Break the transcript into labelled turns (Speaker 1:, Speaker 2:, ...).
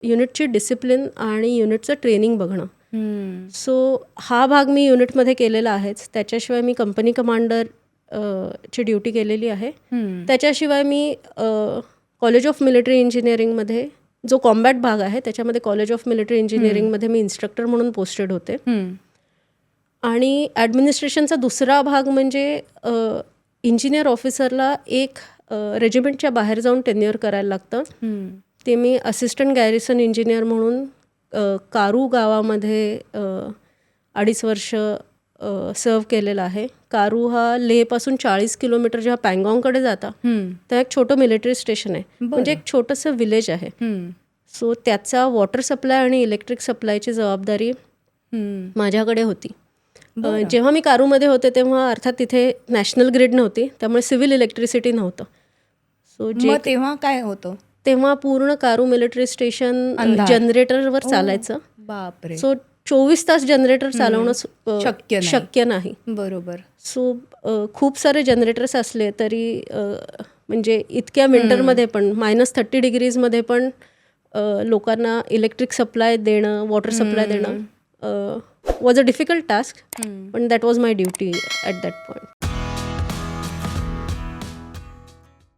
Speaker 1: युनिटची डिसिप्लिन आणि युनिटचं ट्रेनिंग बघणं. सो हा भाग मी युनिटमध्ये केलेला आहेच. त्याच्याशिवाय मी कंपनी कमांडर ची ड्युटी केलेली आहे. त्याच्याशिवाय मी कॉलेज ऑफ मिलिटरी इंजिनिअरिंगमध्ये जो कॉम्बॅट भाग आहे त्याच्यामध्ये कॉलेज ऑफ मिलिटरी इंजिनिअरिंगमध्ये मी इन्स्ट्रक्टर म्हणून पोस्टेड होते. आणि ॲडमिनिस्ट्रेशनचा दुसरा भाग म्हणजे इंजिनियर ऑफिसरला एक रेजिमेंटच्या बाहेर जाऊन टेन्युअर करायला लागतं. ते मी असिस्टंट गॅरिसन इंजिनियर म्हणून कारू गावामध्ये 2.5 वर्ष सर्व केलेलं आहे. कारू हा लेहपासून 40 किलोमीटर जेव्हा पँगॉंगकडे जाता तेव्हा एक छोटं मिलिटरी स्टेशन आहे. म्हणजे एक छोटंसं विलेज आहे. सो त्याचा वॉटर सप्लाय आणि इलेक्ट्रिक सप्लायची जबाबदारी माझ्याकडे होती. जेव्हा मी कारूमध्ये होते तेव्हा अर्थात तिथे नॅशनल ग्रिड नव्हती, त्यामुळे सिव्हिल इलेक्ट्रिसिटी नव्हतं. सो
Speaker 2: तेव्हा काय होतं?
Speaker 1: तेव्हा पूर्ण कारू मिलिटरी स्टेशन जनरेटरवर चालायचं.
Speaker 2: बापरे.
Speaker 1: सो 24 तास जनरेटर चालवणं शक्य नाही.
Speaker 2: बरोबर.
Speaker 1: सो खूप सारे जनरेटर्स असले तरी म्हणजे इतक्या विंटरमध्ये पण -30 डिग्रीजमध्ये पण लोकांना इलेक्ट्रिक सप्लाय देणं, वॉटर सप्लाय देणं वॉज अ डिफिकल्ट टास्क, पण that was my duty at that point.